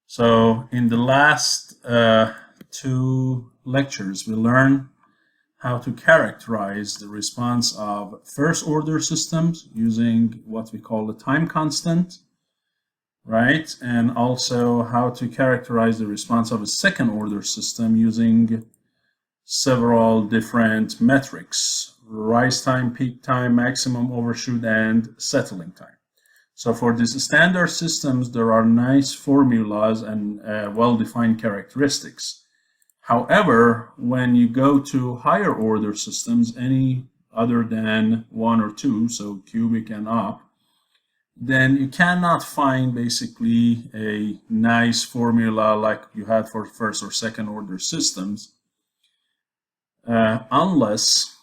So in the last two lectures, we learned how to characterize the response of first-order systems using what we call the time constant, right? And also how to characterize the response of a second-order system using several different metrics: rise time, peak time, maximum overshoot, and settling time. So for these standard systems, there are nice formulas and well-defined characteristics. However, when you go to higher order systems, any other than 1 or 2, so cubic and up, then you cannot find basically a nice formula like you had for first or second order systems unless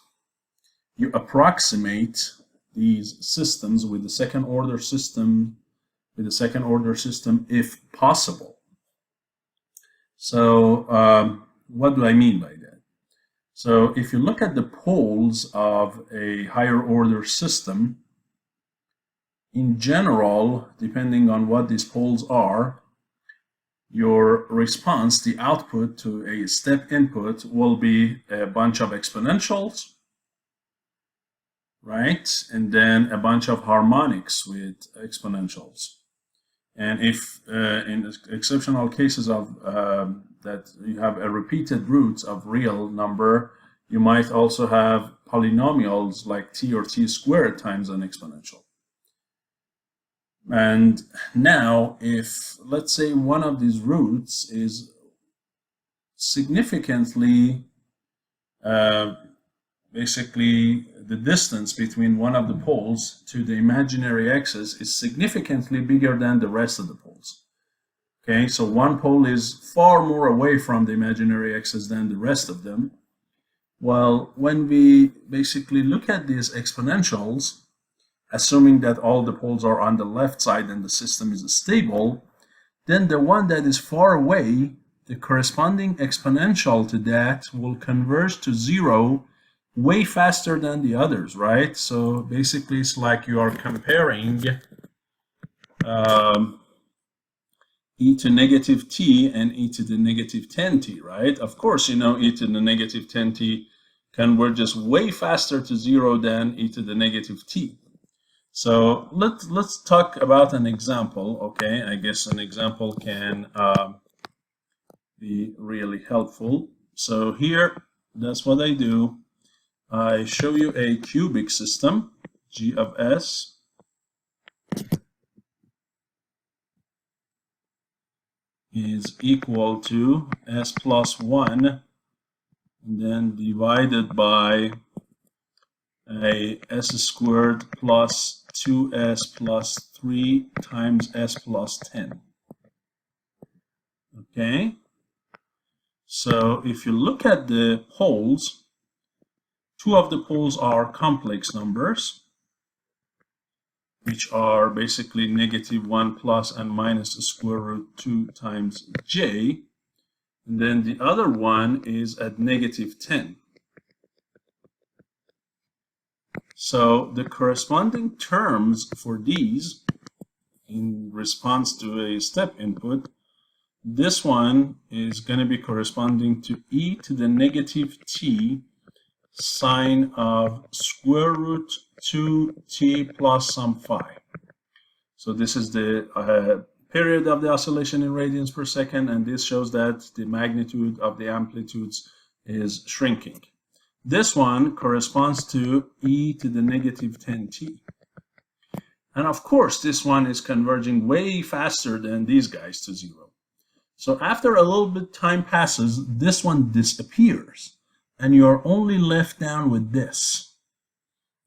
you approximate these systems with the second order system if possible. So what do I mean by that? So if you look at the poles of a higher order system, in general, depending on what these poles are, your response, the output to a step input, will be a bunch of exponentials, right? And then a bunch of harmonics with exponentials. And if in exceptional cases of that you have a repeated roots of real number, you might also have polynomials like t or t squared times an exponential. And now, if let's say one of these roots is significantly basically the distance between one of the poles to the imaginary axis is significantly bigger than the rest of the poles. Okay, so one pole is far more away from the imaginary axis than the rest of them. Well, when we basically look at these exponentials, assuming that all the poles are on the left side and the system is stable, then the one that is far away, the corresponding exponential to that will converge to 0 way faster than the others, right? So basically it's like you are comparing e to negative t and e to the negative 10t, right? Of course, you know, e to the negative 10t converges way faster to 0 than e to the negative t. So let's talk about an example, okay? I guess an example can be really helpful. So here, that's what I do. I show you a cubic system, g of s, is equal to s plus 1, and then divided by a s squared plus 2s plus 3 times s plus 10. Okay? So if you look at the poles, two of the poles are complex numbers, which are basically negative 1 plus and minus the square root 2 times j. And then the other one is at negative 10. So the corresponding terms for these in response to a step input, this one is going to be corresponding to e to the negative t sine of square root 2t plus some phi. So this is the period of the oscillation in radians per second, and this shows that the magnitude of the amplitudes is shrinking. This one corresponds to e to the negative 10t. And of course, this one is converging way faster than these guys to 0. So after a little bit time passes, this one disappears, and you're only left down with this.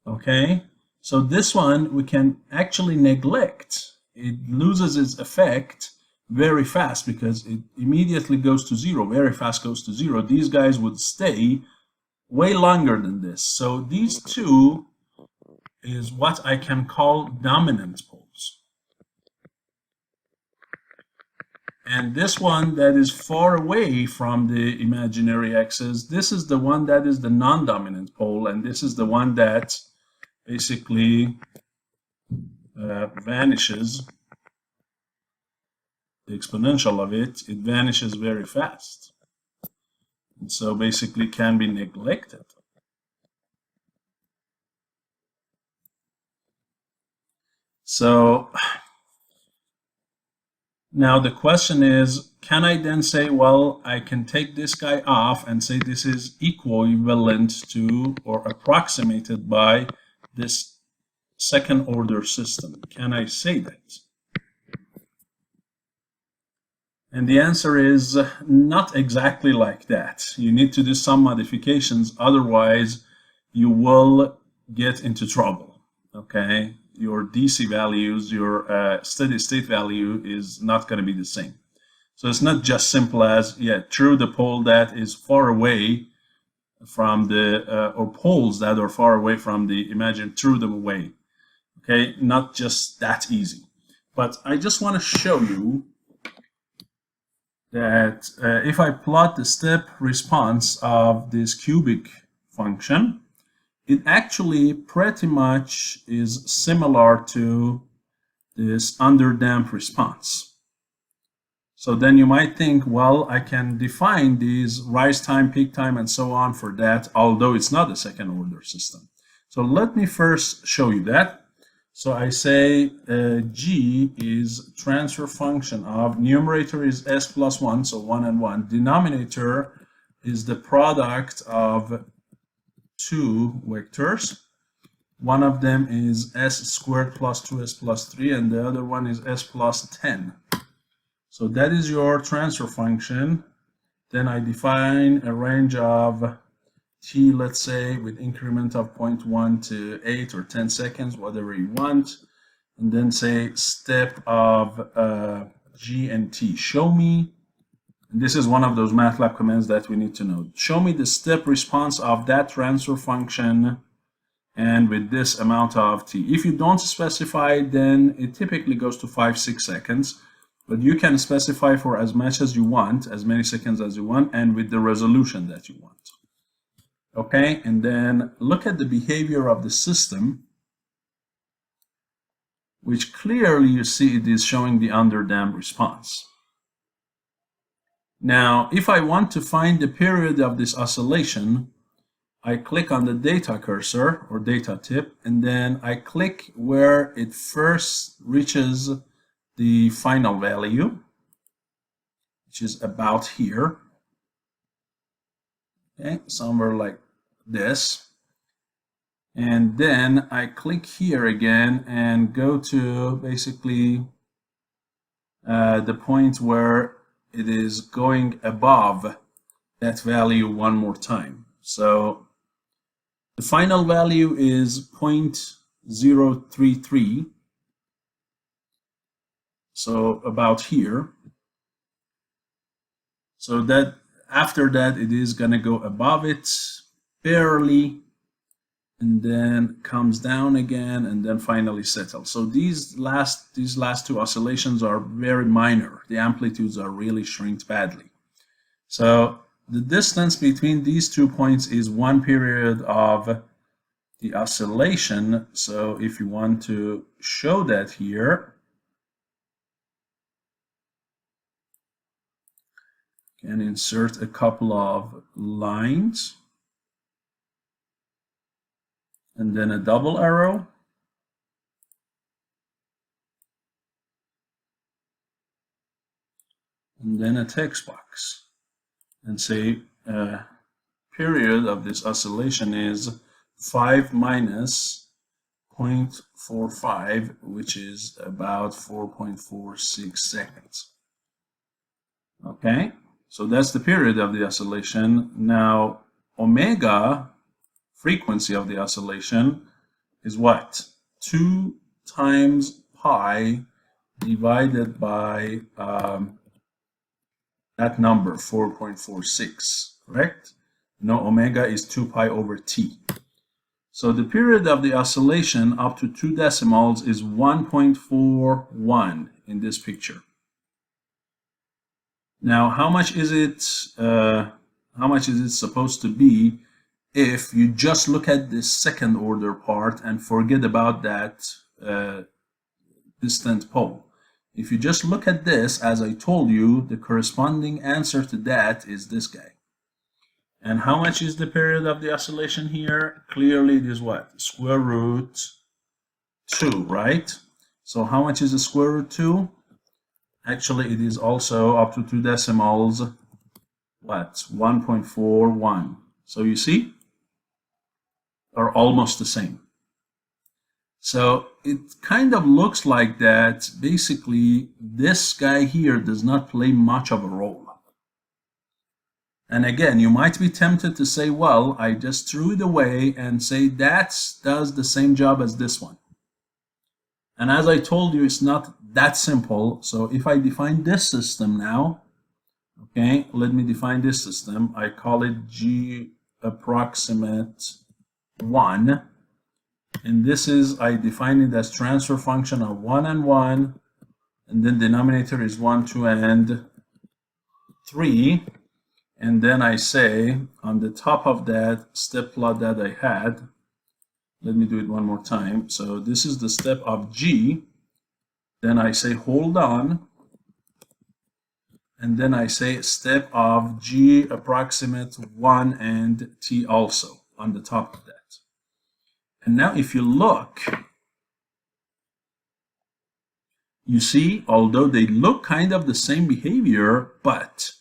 Okay? So this one we can actually neglect. It loses its effect very fast because it immediately goes to 0, very fast goes to 0. These guys would stay way longer than this. So these two is what I can call dominant poles. And this one that is far away from the imaginary axis, this is the one that is the non-dominant pole, and this is the one that basically vanishes the exponential of it, it vanishes very fast. And so basically can be neglected. So now the question is, can I then say, well, I can take this guy off and say this is equivalent to or approximated by this second order system? Can I say that? And the answer is not exactly like that. You need to do some modifications, otherwise you will get into trouble, okay? Your DC values, your steady state value is not going to be the same. So it's not just simple as, yeah, true the pole that is far away from the, or poles that are far away from the, imagine threw them away, okay? Not just that easy. But I just want to show you that if I plot the step response of this cubic function, it actually pretty much is similar to this underdamped response. So then you might think, well, I can define these rise time, peak time, and so on for that, although it's not a second order system. So let me first show you that. So I say G is transfer function of, numerator is S plus 1, so 1 and 1. Denominator is the product of two vectors. One of them is S squared plus 2S plus 3, and the other one is S plus 10. So that is your transfer function. Then I define a range of t, let's say, with increment of 0.1 to 8 or 10 seconds, whatever you want. And then say step of G and T. Show me, and this is one of those Matlab commands that we need to know. Show me the step response of that transfer function and with this amount of t. If you don't specify, then it typically goes to 5-6 seconds. But you can specify for as much as you want, as many seconds as you want, and with the resolution that you want. Okay, and then look at the behavior of the system, which clearly you see it is showing the underdamped response. Now, if I want to find the period of this oscillation, I click on the data cursor or data tip, and then I click where it first reaches the final value, which is about here. Okay, somewhere like this. And then I click here again and go to basically the point where it is going above that value one more time. So the final value is 0.033. So about here. So that after that it is going to go above it barely, and then comes down again, and then finally settles. So these last two oscillations are very minor. The amplitudes are really shrinked badly. So the distance between these 2 points is one period of the oscillation. So if you want to show that here, you can insert a couple of lines and then a double arrow. And then a text box. And say period of this oscillation is 5 minus 0.45, which is about 4.46 seconds. Okay, so that's the period of the oscillation. Now, omega, frequency of the oscillation, is what? 2 times pi divided by that number, 4.46, correct? No, omega is 2 pi over t. So the period of the oscillation up to 2 decimals is 1.41 in this picture. Now, how much is it supposed to be if you just look at this second order part and forget about that distant pole? If you just look at this, as I told you, the corresponding answer to that is this guy. And how much is the period of the oscillation here? Clearly it is what? Square root 2, right? So how much is the square root 2? Actually, it is also up to 2 decimals, what? 1.41. So you see, are almost the same. So it kind of looks like that basically this guy here does not play much of a role. And again, you might be tempted to say, well, I just threw it away and say that does the same job as this one. And as I told you, it's not that simple. So if I define this system now, okay, let me define this system. I call it G approximate 1. And this is, I define it as transfer function of 1 and 1. And then denominator is 1, 2, and 3. And then I say, on the top of that step plot that I had, let me do it one more time. So this is the step of G. Then I say, hold on. And then I say, step of G approximate 1 and T also on the top of that. And now if you look, you see, although they look kind of the same behavior, but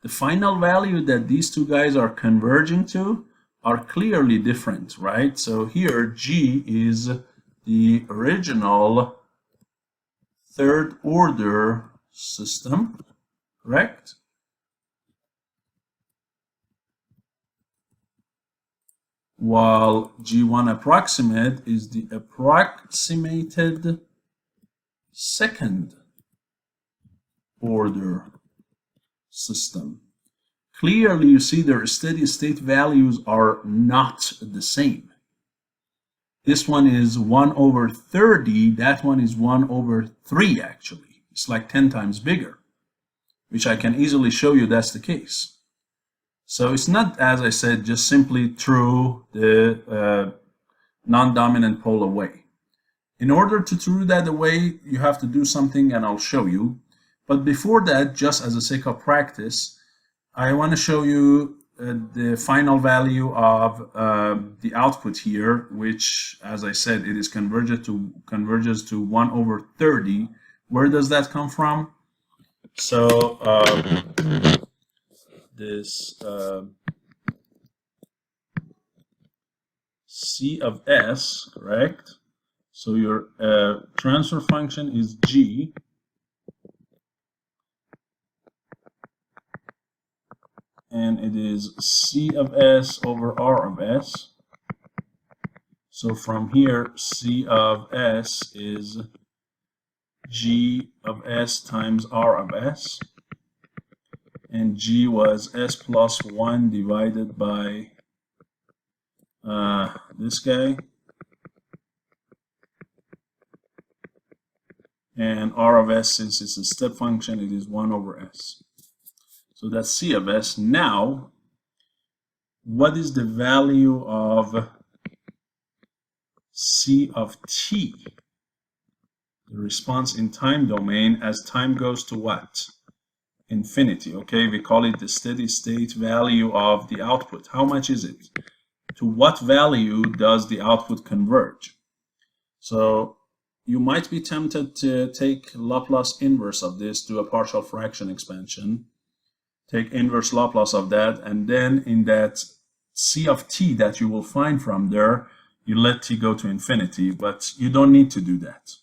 the final value that these two guys are converging to are clearly different, right? So here G is the original third order system, correct? While G1 approximate is the approximated second order system. Clearly, you see their steady state values are not the same. This one is 1 over 30, that one is 1 over 3 actually. It's like 10 times bigger, which I can easily show you that's the case. So it's not, as I said, just simply throw the non-dominant pole away. In order to throw that away, you have to do something, and I'll show you. But before that, just as a sake of practice, I want to show you the final value of the output here, which, as I said, it is converges to 1 over 30. Where does that come from? So this C of S, correct? So your transfer function is G. And it is C of S over R of S. So from here, C of S is G of S times R of S. And G was S plus 1 divided by this guy. And R of S, since it's a step function, it is 1 over S. So that's C of S. Now, what is the value of C of T? The response in time domain as time goes to what? Infinity, okay? We call it the steady state value of the output. How much is it? To what value does the output converge? So you might be tempted to take Laplace inverse of this, do a partial fraction expansion. Take inverse Laplace of that, and then in that C of T that you will find from there, you let T go to infinity, but you don't need to do that.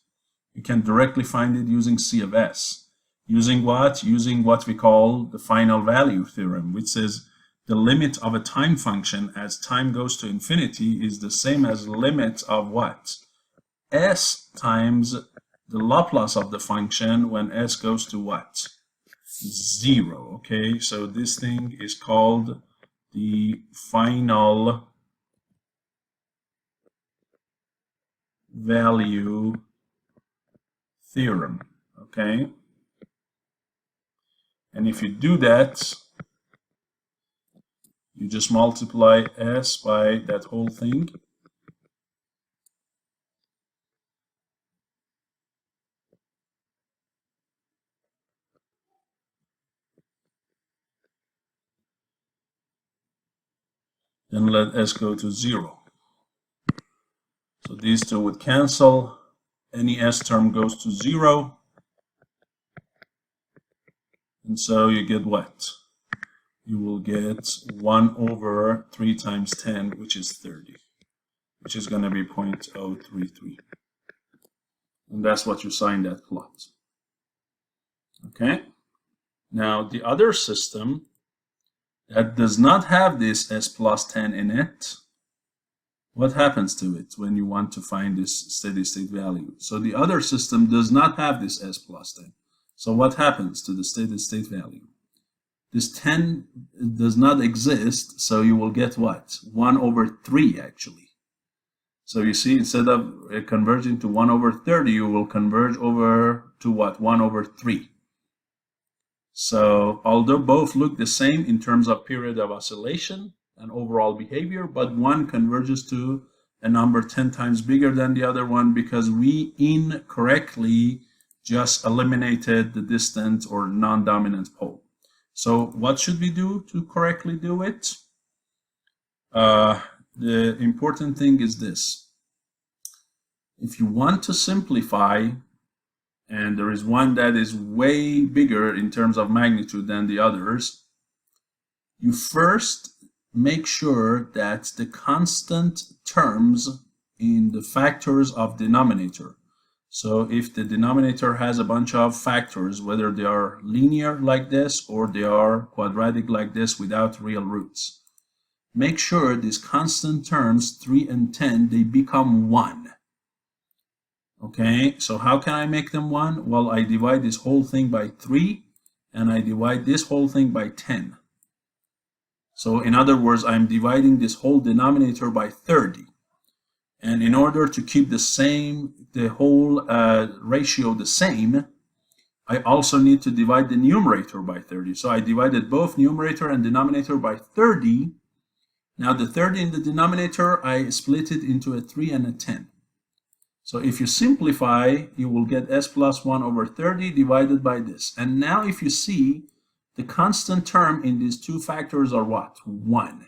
You can directly find it using C of S. Using what? Using what we call the final value theorem, which says the limit of a time function as time goes to infinity is the same as the limit of what? S times the Laplace of the function when S goes to what? 0. Okay, so this thing is called the final value theorem. Okay, and if you do that, you just multiply S by that whole thing. then let s go to 0. So these two would cancel. Any s term goes to 0. And so you get what? You will get 1 over 3 times 10, which is 30, which is going to be 0.033. And that's what you saw in that plot. Okay? Now, the other system that does not have this s plus 10 in it, what happens to it when you want to find this steady state value? So the other system does not have this s plus 10. So what happens to the steady state value? This 10 does not exist, so you will get what? 1 over 3 actually. So you see, instead of converging to 1 over 30, you will converge over to what? 1 over 3. So although both look the same in terms of period of oscillation and overall behavior, but one converges to a number 10 times bigger than the other one because we incorrectly just eliminated the distant or non-dominant pole. So what should we do to correctly do it? The important thing is this. If you want to simplify, and there is one that is way bigger in terms of magnitude than the others, you first make sure that the constant terms in the factors of denominator. So if the denominator has a bunch of factors, whether they are linear like this or they are quadratic like this without real roots, make sure these constant terms, 3 and 10, they become 1. Okay, so how can I make them 1? Well, I divide this whole thing by 3, and I divide this whole thing by 10. So in other words, I'm dividing this whole denominator by 30. And in order to keep the whole ratio the same, I also need to divide the numerator by 30. So I divided both numerator and denominator by 30. Now the 30 in the denominator, I split it into a 3 and a 10. So if you simplify, you will get s plus 1 over 30 divided by this. And now if you see, the constant term in these two factors are what? 1.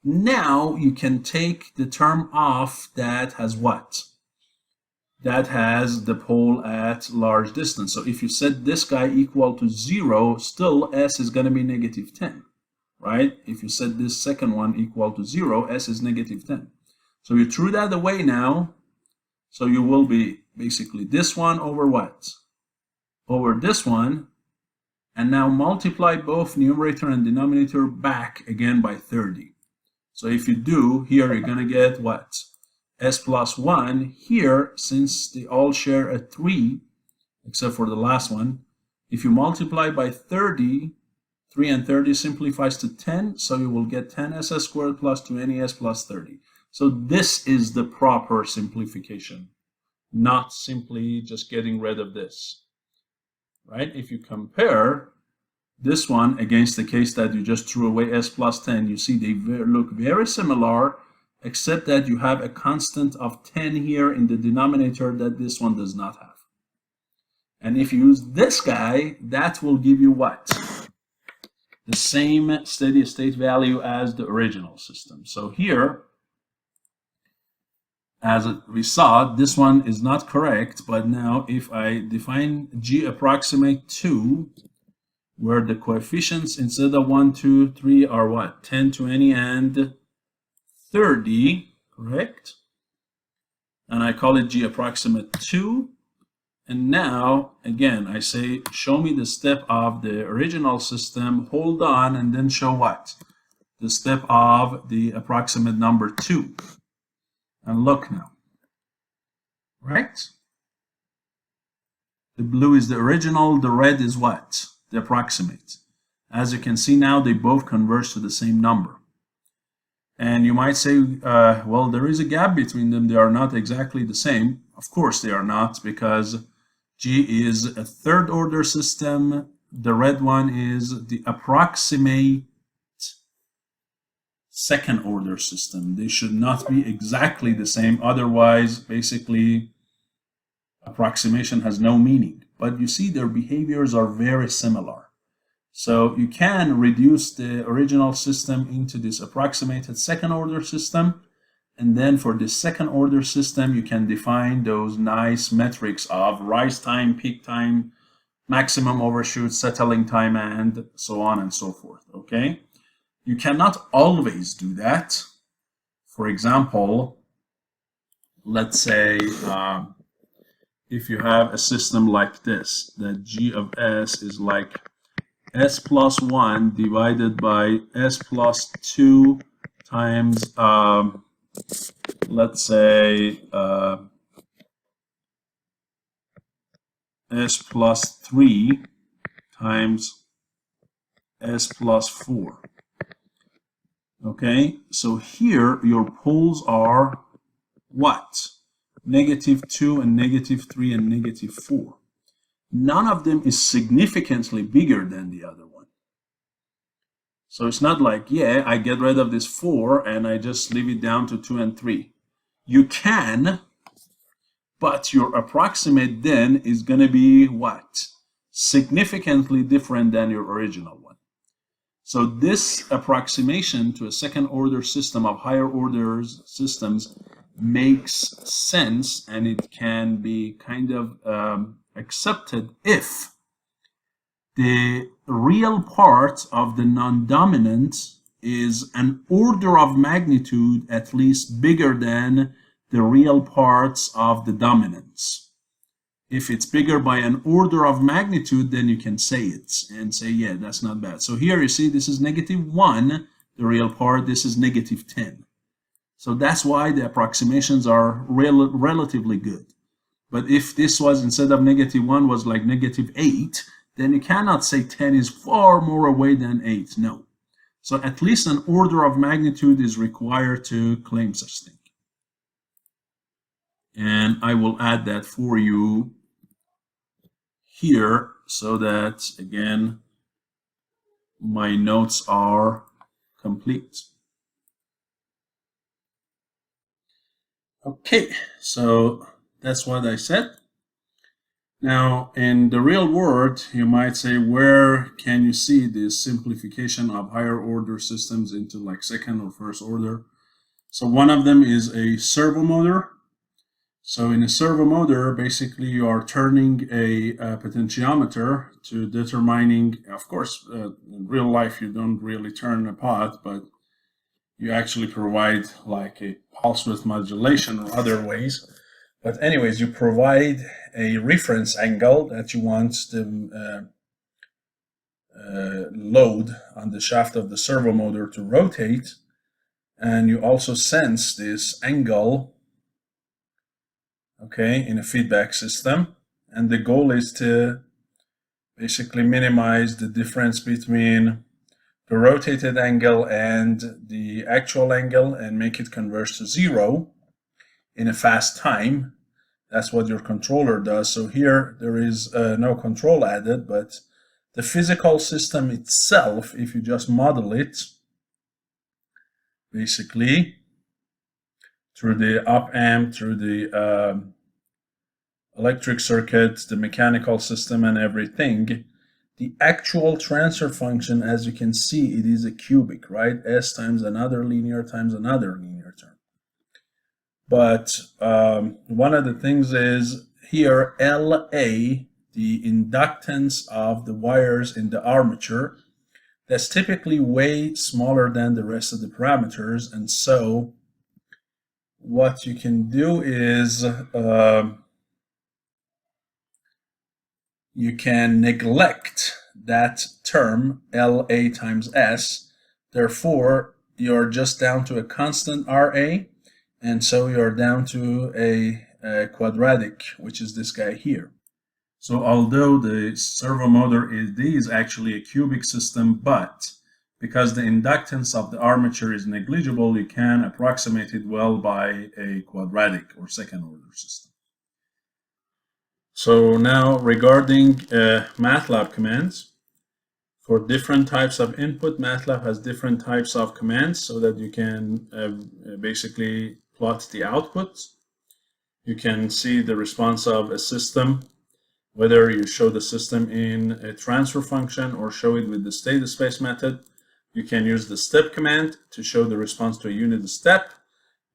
Now you can take the term off that has what? That has the pole at large distance. So if you set this guy equal to 0, still s is going to be negative 10, right? If you set this second one equal to 0, s is negative 10. So you threw that away now. So you will be basically this one over what? Over this one. And now multiply both numerator and denominator back again by 30. So if you do, here you're going to get what? S plus 1. Here, since they all share a 3, except for the last one, if you multiply by 30, 3 and 30 simplifies to 10, so you will get 10ss squared plus 2nes plus 30. So this is the proper simplification, not simply just getting rid of this, right? If you compare this one against the case that you just threw away s plus 10, you see they look very similar, except that you have a constant of 10 here in the denominator that this one does not have. And if you use this guy, that will give you what? The same steady state value as the original system. So here, as we saw, this one is not correct, but now if I define G approximate 2, where the coefficients instead of 1, 2, 3 are what? 10, 20, and 30, correct? And I call it G approximate 2. And now, again, I say, show me the step of the original system, hold on, and then show what? The step of the approximate number 2. And look now, right? The blue is the original, the red is what? The approximate. As you can see now, they both converge to the same number. And you might say, well, there is a gap between them. They are not exactly the same. Of course they are not, because G is a third order system. The red one is the approximate second order system. They should not be exactly the same. Otherwise, basically, approximation has no meaning. But you see, their behaviors are very similar. So you can reduce the original system into this approximated second order system. And then for the second order system, you can define those nice metrics of rise time, peak time, maximum overshoot, settling time, and so on and so forth. Okay? You cannot always do that. For example, let's say if you have a system like this, that g of s is like s plus 1 divided by s plus 2 times, let's say, s plus 3 times s plus 4. Okay, so here your poles are what? -2 and -3 and -4. None of them is significantly bigger than the other one. So it's not like, yeah, I get rid of this 4 and I just leave it down to 2 and 3. You can, but your approximate then is going to be what? Significantly different than your original one. So this approximation to a second order system of higher orders systems makes sense, and it can be kind of accepted if the real part of the non-dominant is an order of magnitude at least bigger than the real parts of the dominance. If it's bigger by an order of magnitude, then you can say it and say, yeah, that's not bad. So here you see this is -1, the real part, this is -10. So that's why the approximations are relatively good. But if this was, instead of -1, was like -8, then you cannot say 10 is far more away than 8. No. So at least an order of magnitude is required to claim such thing. And I will add that for you here so that, again, my notes are complete. Okay, so that's what I said. Now, in the real world, you might say, where can you see this simplification of higher order systems into like second or first order? So one of them is a servo motor. So in a servo motor, basically you are turning a potentiometer to determining, of course, in real life you don't really turn a pot, but you actually provide like a pulse width modulation or other ways. But anyways, you provide a reference angle that you want the load on the shaft of the servo motor to rotate, and you also sense this angle, okay, in a feedback system, and the goal is to basically minimize the difference between the rotated angle and the actual angle and make it converge to 0 in a fast time. That's what your controller does. So here there is no control added, but the physical system itself, if you just model it, basically through the op amp, through the electric circuit, the mechanical system and everything, the actual transfer function, as you can see, it is a cubic, right? S times another linear times another linear term. But one of the things is here, LA, the inductance of the wires in the armature, that's typically way smaller than the rest of the parameters. And so what you can do is you can neglect that term, LA times S. Therefore, you're just down to a constant RA. And so you're down to a quadratic, which is this guy here. So although the servo motor is actually a cubic system, but because the inductance of the armature is negligible, you can approximate it well by a quadratic or second order system. So now regarding Matlab commands, for different types of input, Matlab has different types of commands so that you can basically plot the output. You can see the response of a system whether you show the system in a transfer function or show it with the state space method. You can use the step command to show the response to a unit step.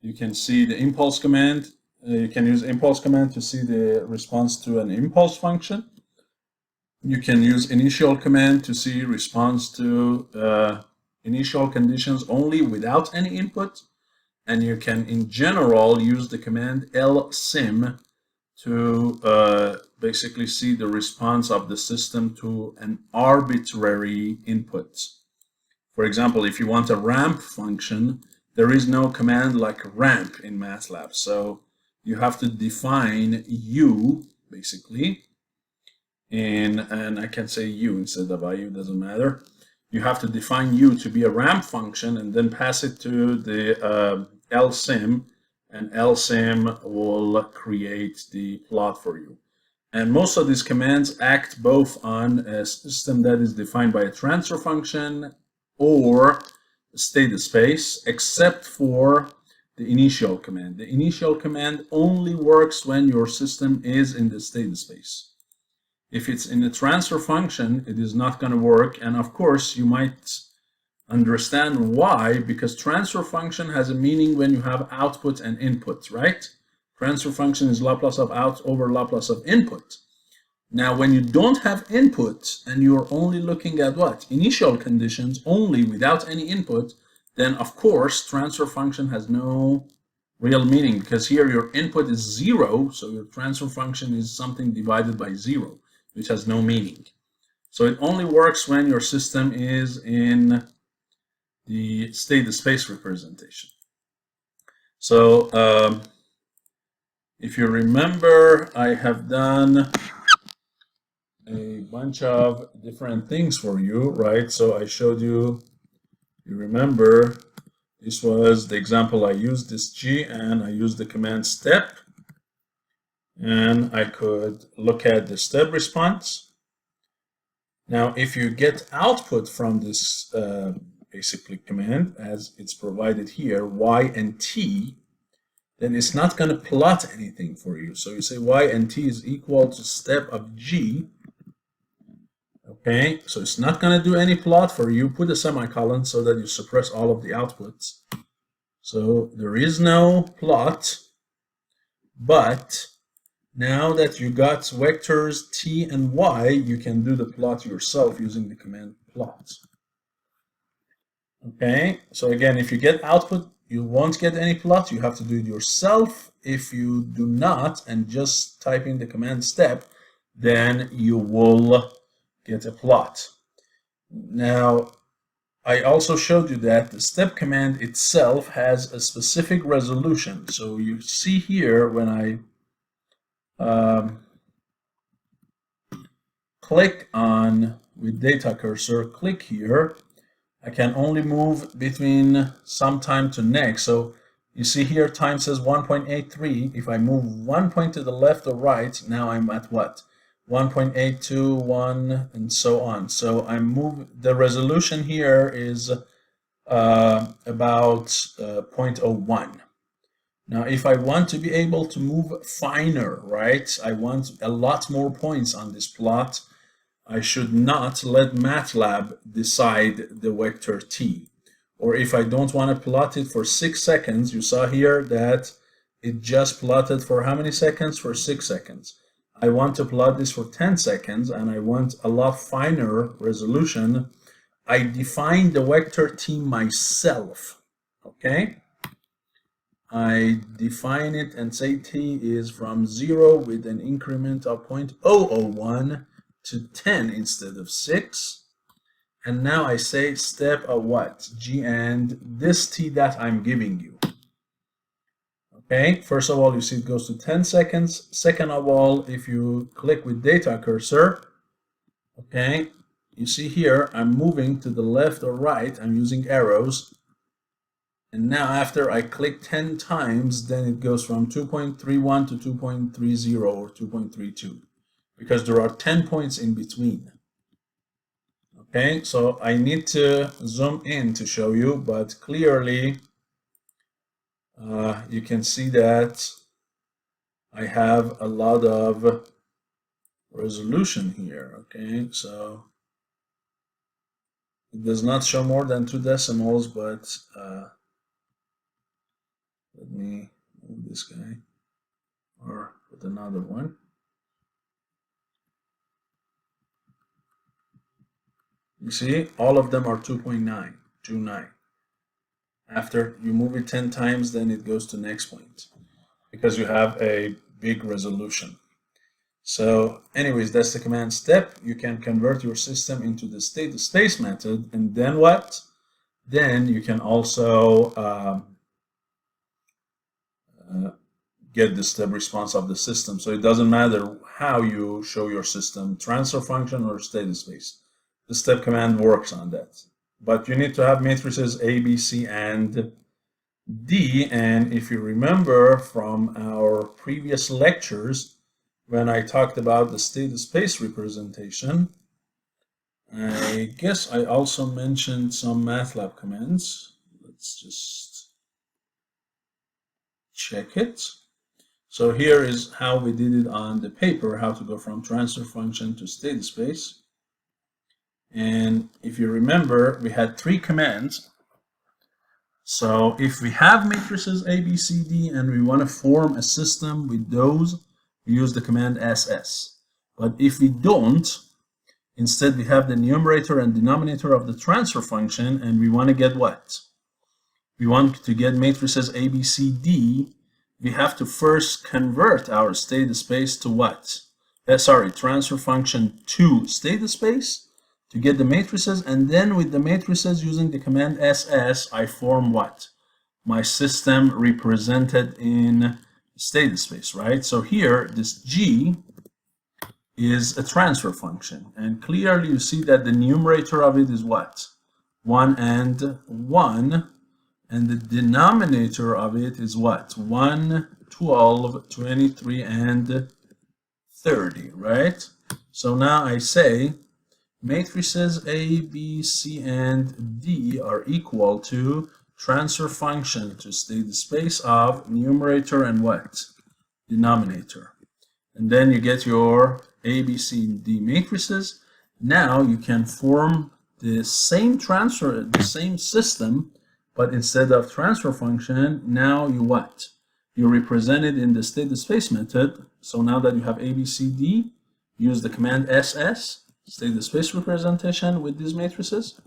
You can see the impulse command. You can use impulse command to see the response to an impulse function. You can use initial command to see response to initial conditions only without any input. And you can, in general, use the command lsim to basically see the response of the system to an arbitrary input. For example, if you want a ramp function, there is no command like ramp in Matlab. So you have to define u, basically, and I can say u instead of iu, doesn't matter. You have to define u to be a ramp function and then pass it to the lsim, and lsim will create the plot for you. And most of these commands act both on a system that is defined by a transfer function or state space, except for the initial command. The initial command only works when your system is in the state space. If it's in a transfer function, it is not going to work. And of course, you might understand why, because transfer function has a meaning when you have output and input, right? Transfer function is Laplace of out over Laplace of input. Now, when you don't have input and you're only looking at what? Initial conditions only without any input, then of course, transfer function has no real meaning, because here your input is 0, so your transfer function is something divided by 0, which has no meaning. So it only works when your system is in the state space representation. So if you remember, I have done a bunch of different things for you, right? So I showed you, you remember, this was the example. I used this G and I used the command step, and I could look at the step response. Now, if you get output from this basically command, as it's provided here, y and t, then it's not going to plot anything for you. So you say y and t is equal to step of g. Okay, so it's not going to do any plot for you. Put a semicolon so that you suppress all of the outputs. So there is no plot, but now that you got vectors t and y, you can do the plot yourself using the command plot. Okay, so again, if you get output, you won't get any plot. You have to do it yourself. If you do not, and just type in the command step, then you will get a plot. Now, I also showed you that the step command itself has a specific resolution. So you see here when I click on with data cursor, click here, I can only move between some time to next. So you see here time says 1.83. If I move 1 point to the left or right, now I'm at what? 1.82, 1, and so on. So the resolution here is about 0.01. Now, if I want to be able to move finer, right, I want a lot more points on this plot, I should not let Matlab decide the vector t. Or if I don't want to plot it for 6 seconds, you saw here that it just plotted for how many seconds? For 6 seconds. I want to plot this for 10 seconds, and I want a lot finer resolution. I define the vector t myself, okay? I define it and say t is from 0 with an increment of 0.001 to 10 instead of 6. And now I say step of what? G and this t that I'm giving you. Okay, first of all, you see it goes to 10 seconds. Second of all, if you click with data cursor, okay, you see here I'm moving to the left or right. I'm using arrows. And now after I click 10 times, then it goes from 2.31 to 2.30 or 2.32, because there are 10 points in between. Okay, so I need to zoom in to show you, but clearly you can see that I have a lot of resolution here. Okay, so it does not show more than 2 decimals, but let me move this guy or put another one. You see, all of them are 2.929. After you move it 10 times, then it goes to next point because you have a big resolution. So anyways, that's the command step. You can convert your system into the state space method, and then what? Then you can also get the step response of the system. So it doesn't matter how you show your system, transfer function or state space. The step command works on that. But you need to have matrices A, B, C, and D. And if you remember from our previous lectures, when I talked about the state space representation, I guess I also mentioned some Matlab commands. Let's just check it. So here is how we did it on the paper, how to go from transfer function to state space. And if you remember, we had 3 commands. So if we have matrices A, B, C, D, and we want to form a system with those, we use the command SS. But if we don't, instead we have the numerator and denominator of the transfer function, and we want to get what? We want to get matrices A, B, C, D. We have to first convert our state space to what? Transfer function to state space to get the matrices, and then with the matrices using the command SS, I form what? My system represented in state space, right? So here, this G is a transfer function, and clearly you see that the numerator of it is what? 1 and 1, and the denominator of it is what? 1, 12, 23, and 30, right? So now I say matrices A, B, C, and D are equal to transfer function to state space of numerator and what? Denominator. And then you get your A, B, C, and D matrices. Now you can form the same system, but instead of transfer function, now you what? You represent it in the state space method. So now that you have A, B, C, D, use the command SS, state space representation with these matrices.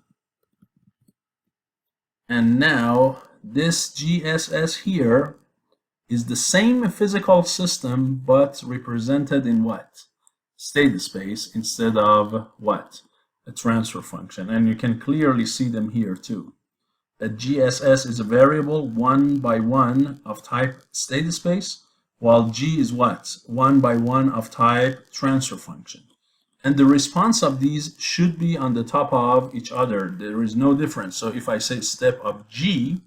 And now this GSS here is the same physical system, but represented in what? State space instead of what? A transfer function. And you can clearly see them here too. That GSS is a variable 1 by 1 of type state space, while G is what? 1 by 1 of type transfer function. And the response of these should be on the top of each other. There is no difference. So if I say step of G,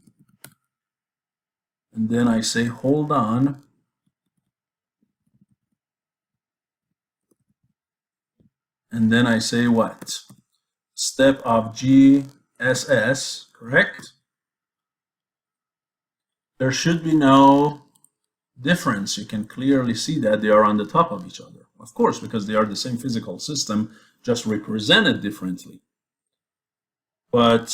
and then I say hold on, and then I say what? Step of GSS, correct? There should be no difference. You can clearly see that they are on the top of each other. Of course, because they are the same physical system, just represented differently. But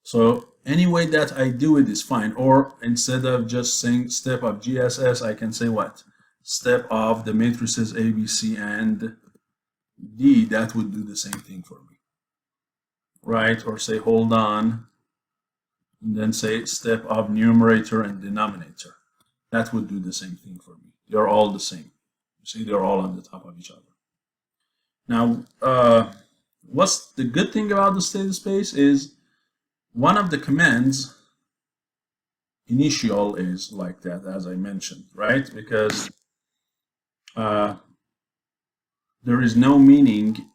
so any way that I do it is fine. Or instead of just saying step of GSS, I can say what? Step of the matrices A, B, C, and D. That would do the same thing for me, right? Or say hold on, and then say step of numerator and denominator. That would do the same thing for me. They're all the same. You see, they're all on the top of each other. Now, what's the good thing about the state space is one of the commands, initial, is like that, as I mentioned, right? Because there is no meaning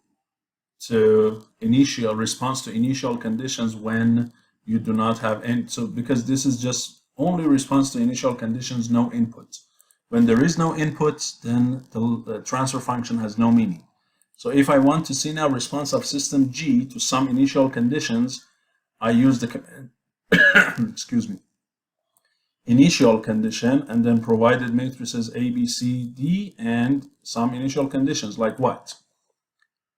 to initial response to initial conditions when you do not have any. So because this is just only response to initial conditions, no input. When there is no input, then the transfer function has no meaning. So if I want to see now response of system G to some initial conditions, I use the command excuse me, initial condition and then provided matrices A, B, C, D, and some initial conditions like what?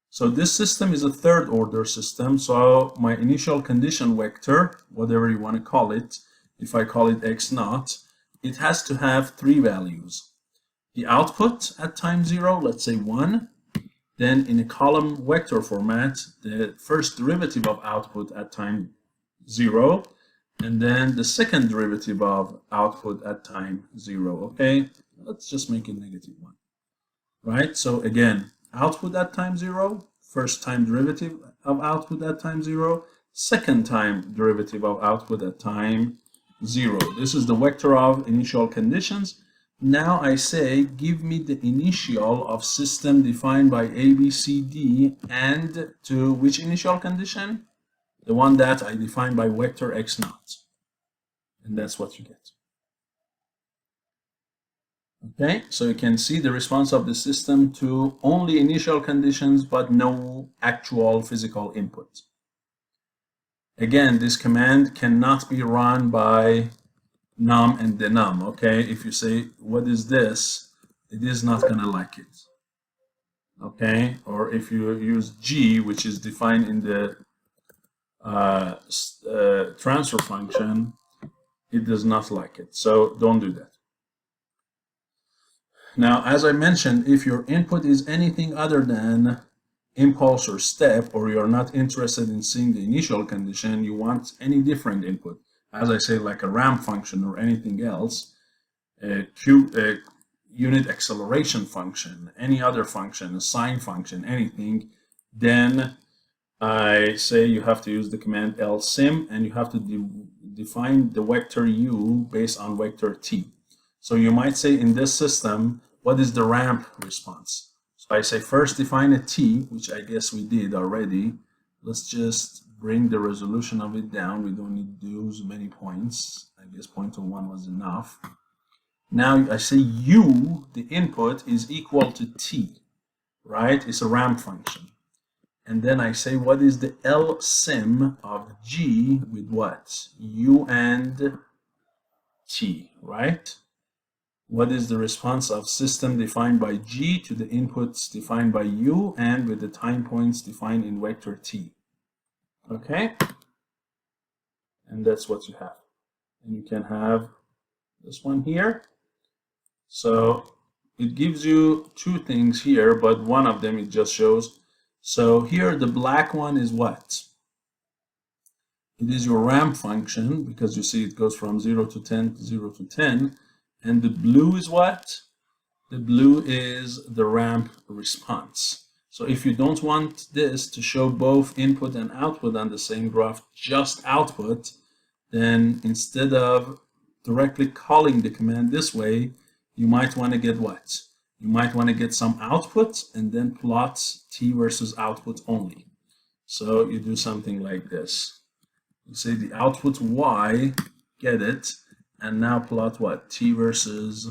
So this system is a third order system. So my initial condition vector, whatever you want to call it, if I call it x naught, it has to have three values. The output at time 0, let's say 1. Then in a column vector format, the first derivative of output at time 0. And then the second derivative of output at time 0. Okay, let's just make it -1. Right, so again, output at time 0, first time derivative of output at time 0, second time derivative of output at time 0. This is the vector of initial conditions. Now I say, give me the initial of system defined by A, B, C, D, and to which initial condition? The one that I define by vector x naught. And that's what you get. Okay, so you can see the response of the system to only initial conditions, but no actual physical input. Again, this command cannot be run by num and denum. Okay, if you say, what is this? It is not going to like it. Okay, or if you use G, which is defined in the transfer function, it does not like it. So don't do that. Now, as I mentioned, if your input is anything other than impulse or step, or you're not interested in seeing the initial condition, you want any different input, as I say, like a ramp function or anything else, a unit acceleration function, any other function, a sine function, anything, then I say you have to use the command lsim, and you have to define the vector u based on vector t. So you might say in this system, what is the ramp response? So I say first define a t, which I guess we did already. Let's just bring the resolution of it down. We don't need to use many points. I guess 0.01 was enough. Now I say u, the input, is equal to t, right? It's a ramp function. And then I say, what is the lsim of g with what? U and t, right? What is the response of system defined by g to the inputs defined by u and with the time points defined in vector t? Okay? And that's what you have. And you can have this one here. So it gives you two things here, but one of them it just shows. So here the black one is what? It is your ramp function, because you see it goes from 0 to 10 to 0 to 10. And the blue is what? The blue is the ramp response. So if you don't want this to show both input and output on the same graph, just output, then instead of directly calling the command this way, you might want to get what? You might want to get some output and then plot t versus output only. So you do something like this. You say the output y, get it, and now plot what? T versus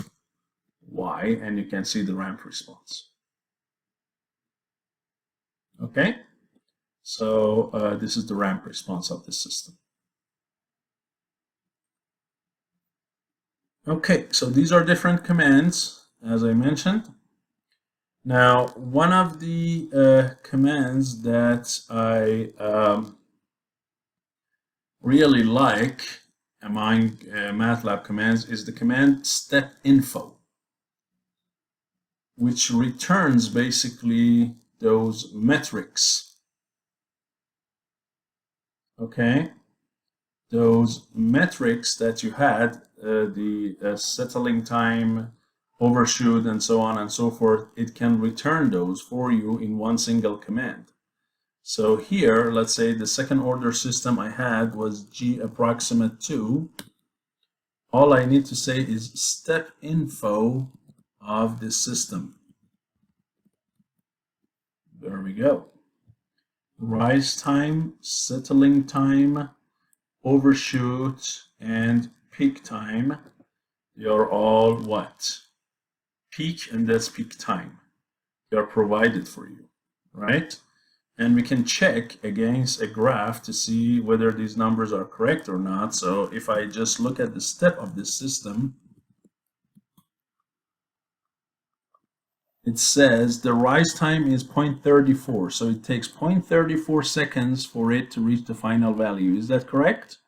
y, and you can see the ramp response. Okay, so this is the ramp response of the system. Okay, so these are different commands, as I mentioned. Now, one of the commands that I really like among Matlab commands is the command step info, which returns basically those metrics. Okay, those metrics that you had, the settling time, overshoot, and so on and so forth, it can return those for you in one single command. So here, let's say the second order system I had was g approximate 2. All I need to say is step info of the system. There we go. Rise time, settling time, overshoot, and peak time. They are all what? Peak, and that's peak time. They are provided for you, right? And we can check against a graph to see whether these numbers are correct or not. So if I just look at the step of this system, it says the rise time is 0.34. So it takes 0.34 seconds for it to reach the final value. Is that correct?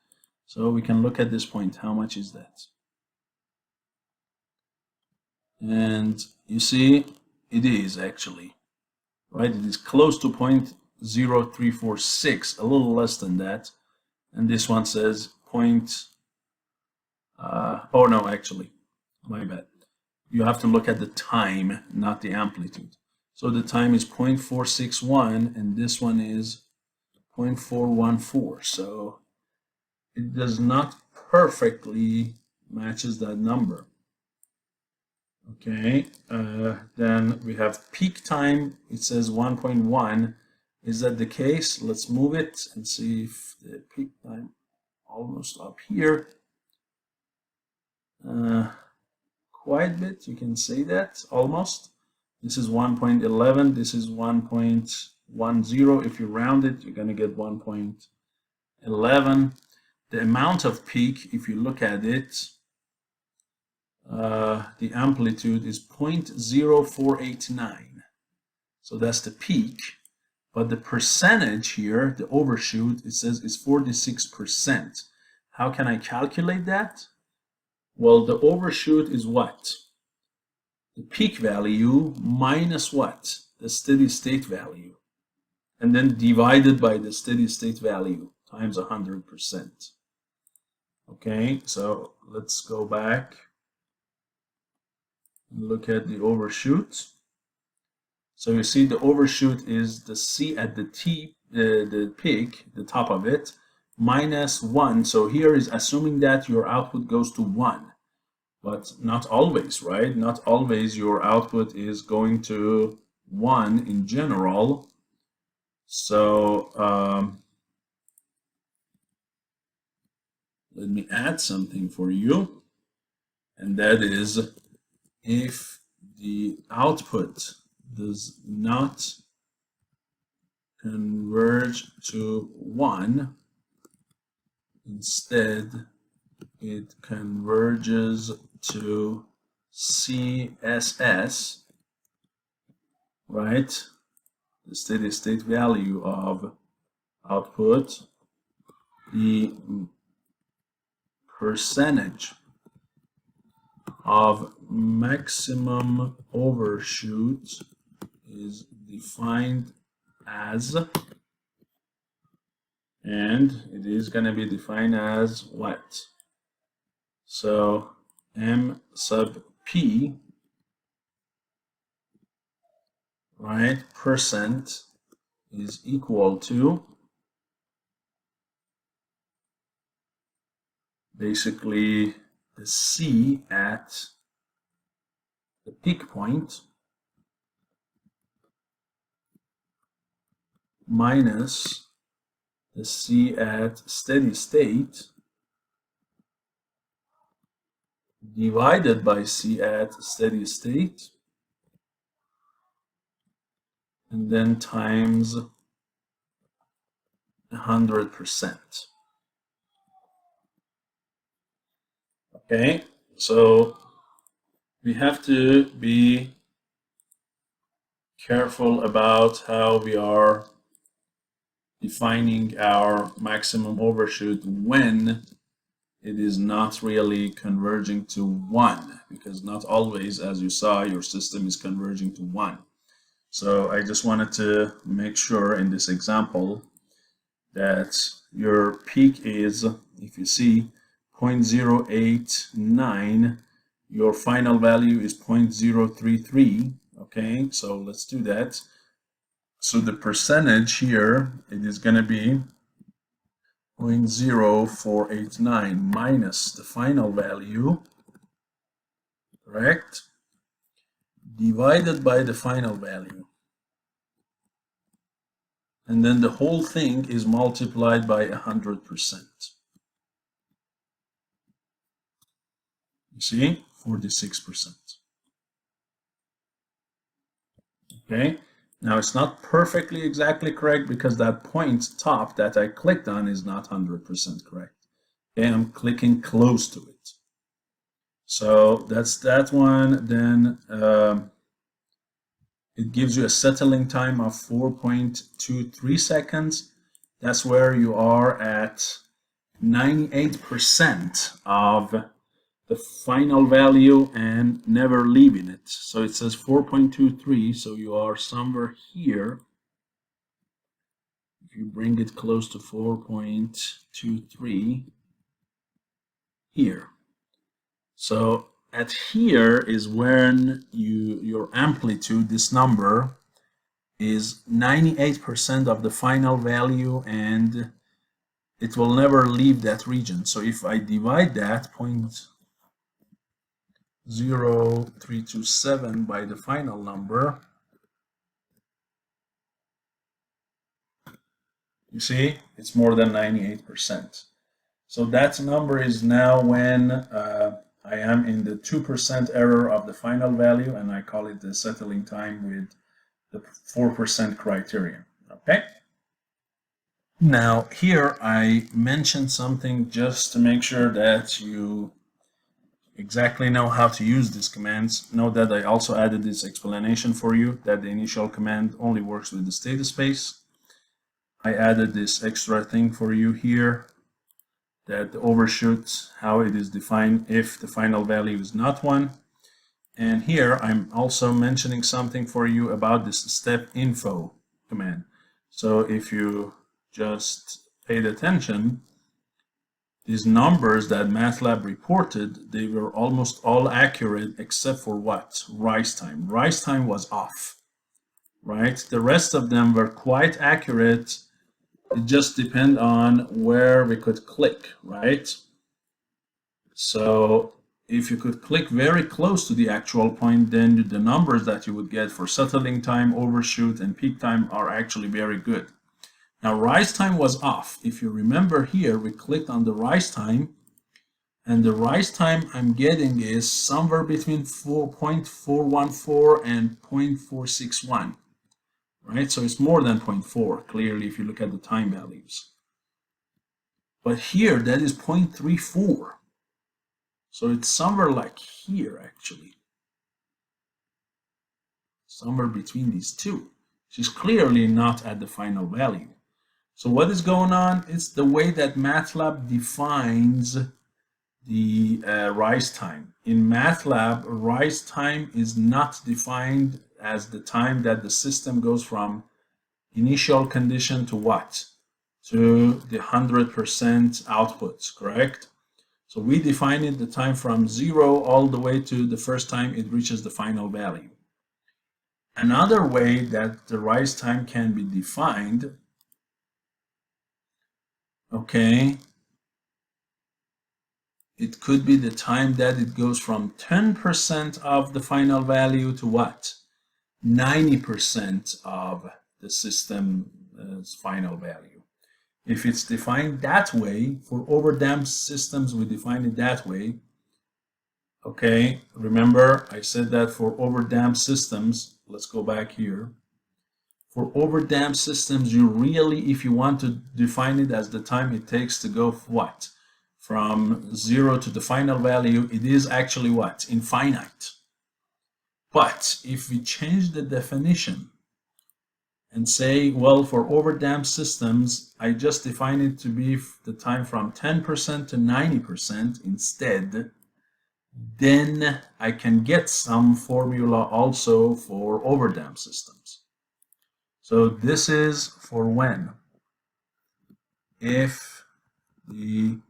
So we can look at this point. How much is that? And you see, it is actually, right? It is close to 0.0346, a little less than that. And this one says oh no, actually, my bad. You have to look at the time, not the amplitude. So the time is 0.461, and this one is 0.414. So it does not perfectly matches that number. Okay, then we have peak time. It says 1.1. Is that the case? Let's move it and see if the peak time almost up here. Quite a bit, you can say that, almost. This is 1.11, this is 1.10. If you round it, you're going to get 1.11. The amount of peak, if you look at it, the amplitude is 0.0489. So that's the peak. But the percentage here, the overshoot, it says is 46%. How can I calculate that? Well, the overshoot is what? The peak value minus what? The steady state value. And then divided by the steady state value times 100%. Okay, so let's go back and look at the overshoot. So you see the overshoot is the C at the peak, the top of it, minus 1. So here is assuming that your output goes to 1. But not always, right? Not always your output is going to 1 in general. So let me add something for you. And that is, if the output does not converge to 1, instead it converges to CSS, right? The steady state value of output, the percentage of maximum overshoot is defined as, and it is going to be defined as what? So M sub P, right, percent is equal to basically the C at the peak point minus the C at steady state divided by C at steady state, and then times 100%. Okay, so we have to be careful about how we are defining our maximum overshoot when it is not really converging to 1, because not always, as you saw, your system is converging to 1. So I just wanted to make sure in this example that your peak is, if you see, 0.089, your final value is 0.033. Okay, so let's do that. So the percentage here, it is going to be 0.0489 minus the final value, correct, divided by the final value. And then the whole thing is multiplied by 100%. You see, 46%. Okay, Now it's not perfectly exactly correct because that point top that I clicked on is not 100% correct. Okay, I'm clicking close to it. So that's that one. Then it gives you a settling time of 4.23 seconds. That's where you are at 98% of the final value and never leaving it. So it says 4.23, so you are somewhere here. If you bring it close to 4.23 here. So at here is when your amplitude, this number, is 98% of the final value and it will never leave that region. So if I divide that 0.0327 by the final number, you see, it's more than 98%. So that number is now when I am in the 2% error of the final value, and I call it the settling time with the 4% criterion. Okay? Now, here I mentioned something just to make sure that you exactly know how to use these commands. Note that I also added this explanation for you that the initial command only works with the status space. I added this extra thing for you here, that the overshoot, how it is defined if the final value is not 1. And here I'm also mentioning something for you about this step info command. So if you just paid attention, these numbers that Matlab reported, they were almost all accurate except for what? Rise time. Rise time was off, right? The rest of them were quite accurate. It just depends on where we could click, right? So if you could click very close to the actual point, then the numbers that you would get for settling time, overshoot, and peak time are actually very good. Now, rise time was off. If you remember here, we clicked on the rise time, and the rise time I'm getting is somewhere between 4.414 and 0.461, right? So it's more than 0.4, clearly, if you look at the time values. But here, that is 0.34. So it's somewhere like here, actually. Somewhere between these two, which is clearly not at the final value. So what is going on? It's the way that Matlab defines the rise time. In Matlab, rise time is not defined as the time that the system goes from initial condition to what? To the 100% output, correct? So we define it the time from 0 all the way to the first time it reaches the final value. Another way that the rise time can be defined, okay, it could be the time that it goes from 10% of the final value to what? 90% of the system's final value. If it's defined that way, for overdamped systems, we define it that way. Okay, remember I said that for overdamped systems, let's go back here. For overdamped systems, you really, if you want to define it as the time it takes to go what? From 0 to the final value, it is actually what? Infinite. But if we change the definition and say, well, for overdamped systems, I just define it to be the time from 10% to 90% instead, then I can get some formula also for overdamped systems. So this is for when? If the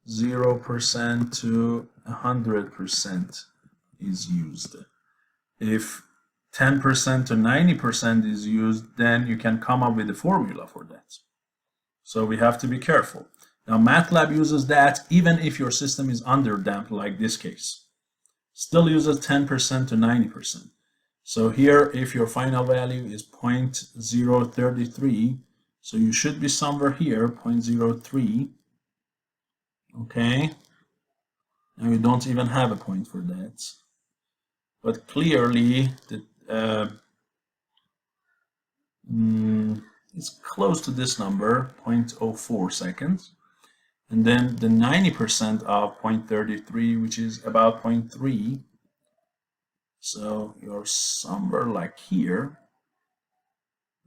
0% to 100% is used. If 10% to 90% is used, then you can come up with a formula for that. So we have to be careful. Now Matlab uses that even if your system is underdamped, like this case. Still uses 10% to 90%. So here, if your final value is 0.033, so you should be somewhere here, 0.03. Okay. And we don't even have a point for that. But clearly, It's close to this number, 0.04 seconds. And then the 90% of 0.33, which is about 0.3. So you're somewhere like here.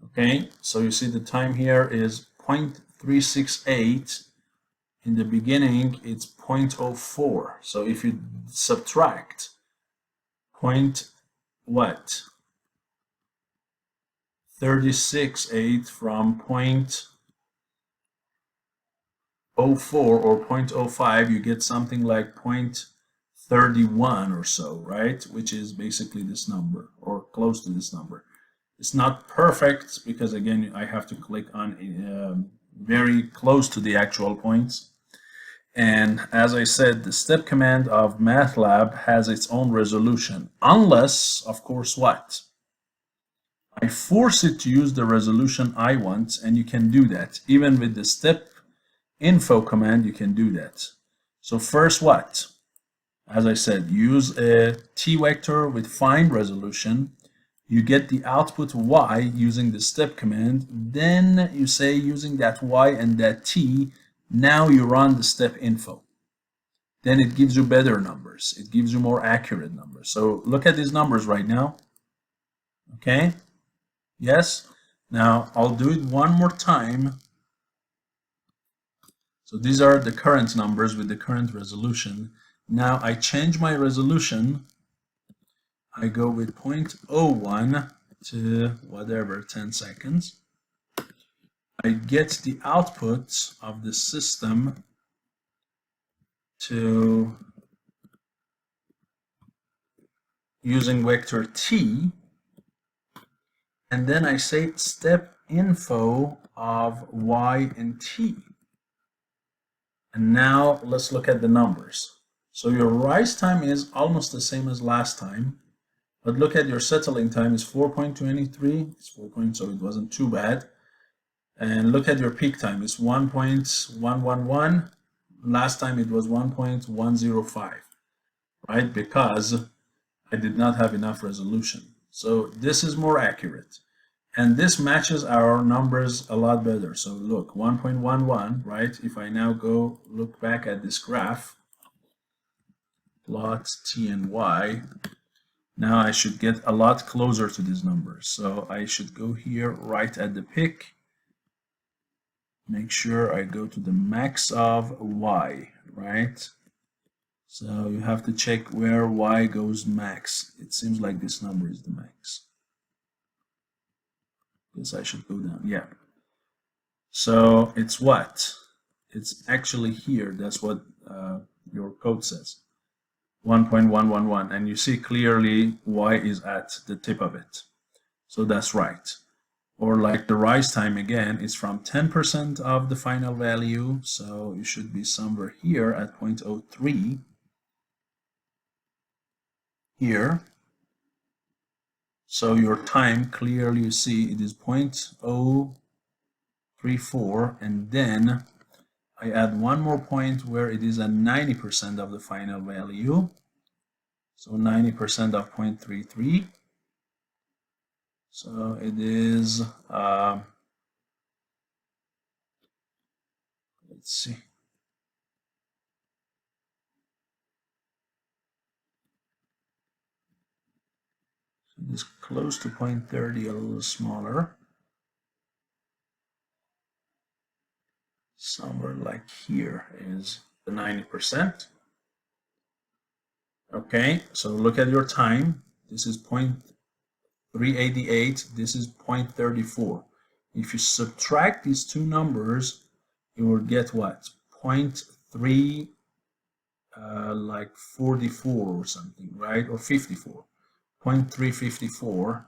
Okay, so you see the time here is 0.368. In the beginning, it's 0.04. So if you subtract point what? 36.8 from 0.04 or 0.05, you get something like 0.31 or so, right? Which is basically this number or close to this number. It's not perfect because again I have to click on very close to the actual points. And as I said, the step command of Matlab has its own resolution, unless, of course, what? I force it to use the resolution I want, and you can do that. Even with the step info command, you can do that. So first what? As I said, use a t vector with find resolution. You get the output y using the step command. Then you say using that y and that t, now you run the step info. Then it gives you better numbers. It gives you more accurate numbers. So look at these numbers right now. Okay? Yes? Now I'll do it one more time. So these are the current numbers with the current resolution. Now I change my resolution. I go with 0.01 to whatever, 10 seconds. I get the output of the system to using vector t, and then I say step info of y and t. And now let's look at the numbers. So your rise time is almost the same as last time, but look at your settling time is 4.23. It's 4 points, so it wasn't too bad. And look at your peak time, it's 1.111. Last time it was 1.105, right? Because I did not have enough resolution. So this is more accurate. And this matches our numbers a lot better. So look, 1.11, right? If I now go look back at this graph, plot t and y, now I should get a lot closer to these numbers. So I should go here right at the peak. Make sure I go to the max of y, right? So you have to check where y goes max. It seems like this number is the max. Guess I should go down, yeah. So it's what? It's actually here. That's what your code says. 1.111, and you see clearly y is at the tip of it. So that's right. Or like the rise time again is from 10% of the final value, so you should be somewhere here at 0.03 here. So your time clearly you see it is 0.034, and then I add one more point where it is at 90% of the final value. So 90% of 0.33. So it is, let's see. So it is close to 0.30, a little smaller. Somewhere like here is the 90%. Okay, so look at your time. This is 0.388, this is 0.34. If you subtract these two numbers, you will get what? 0.3 like 44 or something, right? Or 54. 0.354,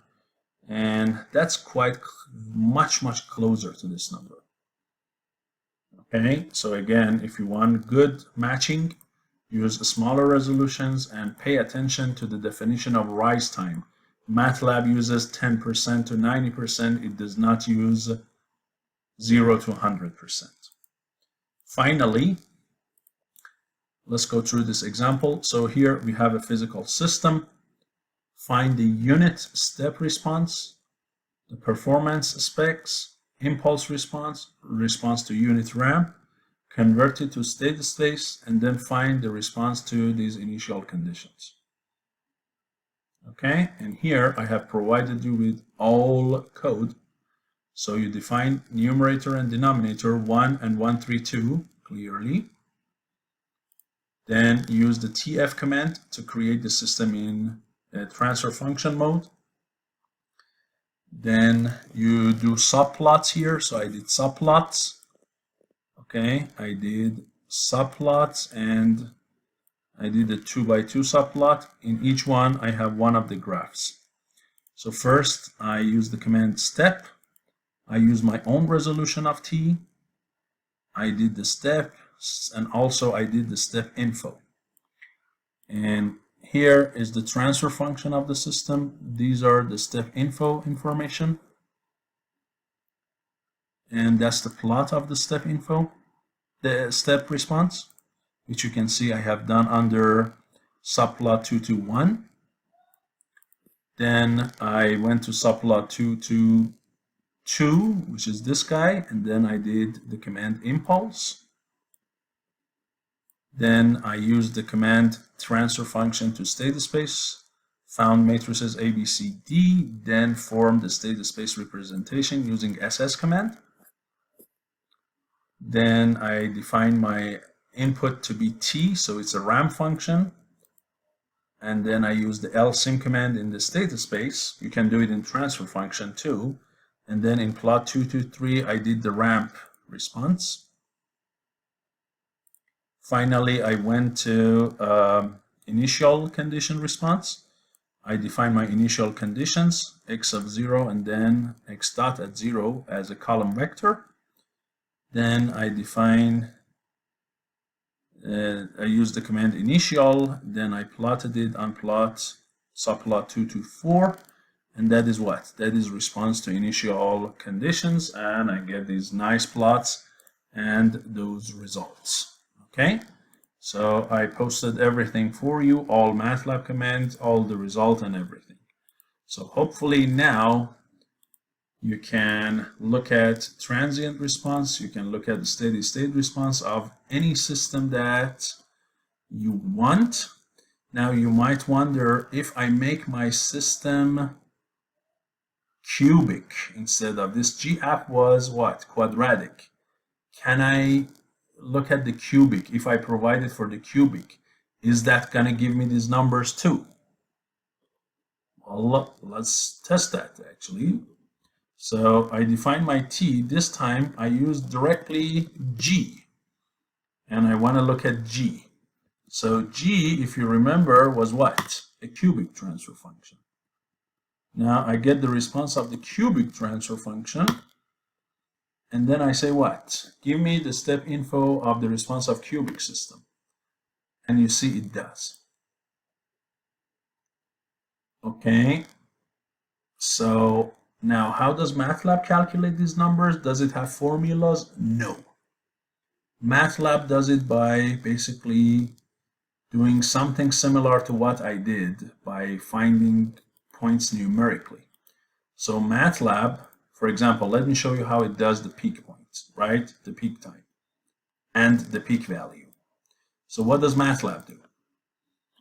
and that's quite much closer to this number. Okay, so again, if you want good matching, use smaller resolutions and pay attention to the definition of rise time. Matlab uses 10% to 90%. It does not use 0 to 100%. Finally, let's go through this example. So here we have a physical system. Find the unit step response. the performance specs, impulse response, response to unit ramp, convert it to state space, and then find the response to these initial conditions. Okay, and here I have provided you with all code. So you define numerator and denominator 1 and 132 clearly. Then use the TF command to create the system in transfer function mode. Then you do subplots here. So I did subplots. Okay, I did subplots and I did a 2x2 subplot. In each one, I have one of the graphs. So first, I use the command step. I use my own resolution of t. I did the step, and also I did the step info. And here is the transfer function of the system. These are the step info information. And that's the plot of the step info, the step response, which you can see I have done under subplot 221. Then I went to subplot 222, which is this guy, and then I did the command impulse. Then I used the command transfer function to state space, found matrices A, B, C, D, then formed the state space representation using SS command. Then I defined my input to be T, so it's a ramp function. And then I use the lsim command in the state space. You can do it in transfer function too. And then in plot 223, I did the ramp response. Finally, I went to initial condition response. I define my initial conditions, x of 0 and then x dot at 0 as a column vector. Then I define, I use the command initial, then I plotted it on subplot 224, and that is what? That is response to initial conditions, and I get these nice plots and those results. Okay, so I posted everything for you, all Matlab commands, all the result and everything. So hopefully now you can look at transient response, you can look at the steady state response of any system that you want. Now you might wonder, if I make my system cubic instead of this G app was what? Quadratic. Can I look at the cubic? If I provide it for the cubic, is that going to give me these numbers too? Well, let's test that actually. So I define my t. This time I use directly g, and I want to look at g. So g, if you remember, was what? A cubic transfer function. Now I get the response of the cubic transfer function, and then I say what? Give me the step info of the response of cubic system. And you see it does. Okay, so now how does Matlab calculate these numbers? Does it have formulas? No. Matlab does it by basically doing something similar to what I did by finding points numerically. So Matlab, for example, let me show you how it does the peak points, right? The peak time and the peak value. So what does Matlab do?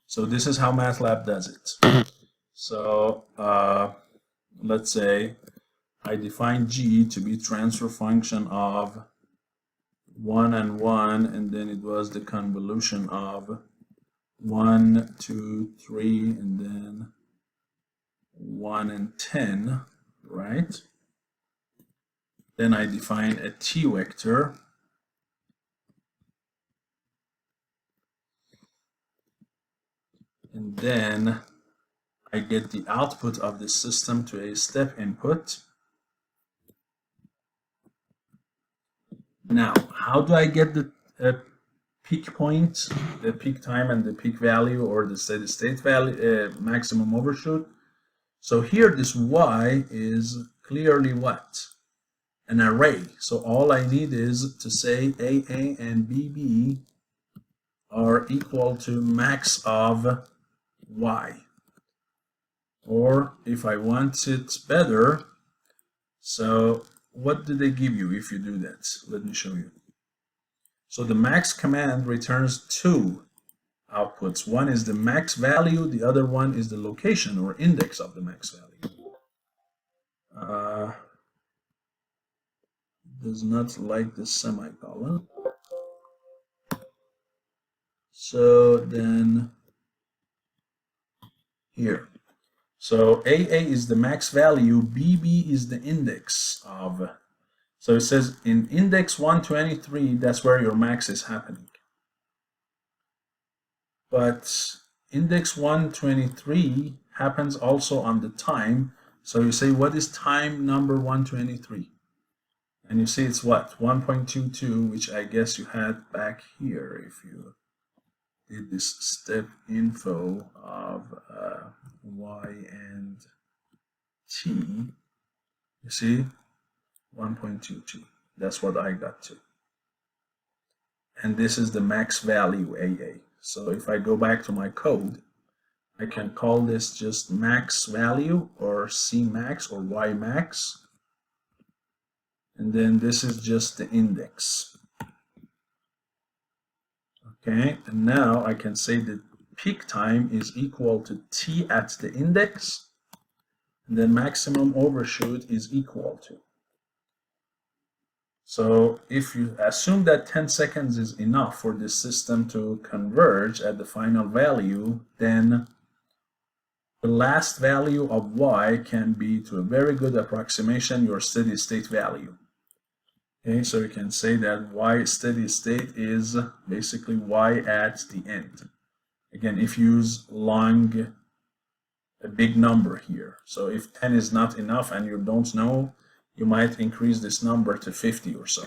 So this is how Matlab does it. So let's say I define G to be transfer function of 1 and 1, and then it was the convolution of 1, 2, 3, and then 1 and 10, right? Then I define a T vector. And then I get the output of the system to a step input. Now, how do I get the peak point, the peak time and the peak value, or the steady state value, maximum overshoot? So here this y is clearly what? An array. So all I need is to say AA and BB are equal to max of y. Or if I want it better, So what do they give you if you do that? Let me show you. So the max command returns two outputs. One is the max value, the other one is the location or index of the max value. Does not like the semicolon. So then here. So AA is the max value, BB is the index of. So it says in index 123, that's where your max is happening. But index 123 happens also on the time. So you say, what is time number 123? And you see it's what? 1.22, which I guess you had back here if you did this step info of y and t. You see? 1.22. That's what I got to. And this is the max value AA. So if I go back to my code, I can call this just max value or C max or Y max. And then this is just the index. Okay, and now I can say that peak time is equal to T at the index, and then maximum overshoot is equal to. So if you assume that 10 seconds is enough for the system to converge at the final value, then the last value of Y can be, to a very good approximation, your steady state value. Okay, so you can say that Y steady state is basically Y at the end. Again, if you use a big number here. So if 10 is not enough and you don't know, you might increase this number to 50 or so.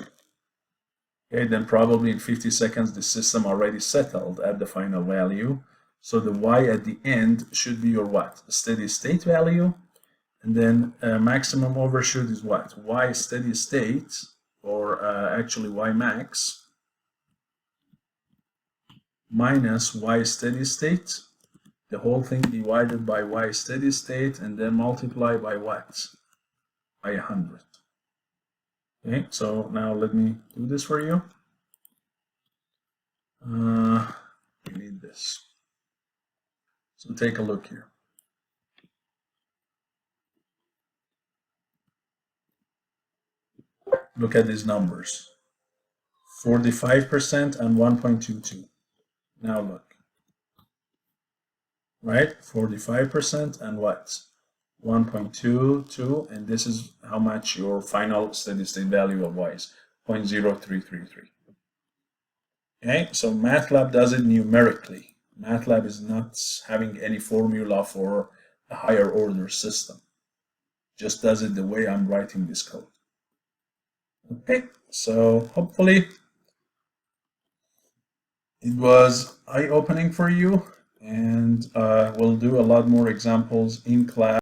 Okay, then probably in 50 seconds the system already settled at the final value. So the Y at the end should be your what? Steady state value. And then maximum overshoot is what? Y steady state, or actually Y max, minus Y steady state, the whole thing divided by Y steady state, and then multiply by what? By 100. Okay, so now let me do this for you. We need this. So take a look here. Look at these numbers. 45% and 1.22. Now look. Right? 45% and what? 1.22, and this is how much your final steady state value of Y is, 0.0333. Okay, so Matlab does it numerically. Matlab is not having any formula for a higher order system. Just does it the way I'm writing this code. Okay, so hopefully it was eye-opening for you, and we'll do a lot more examples in class.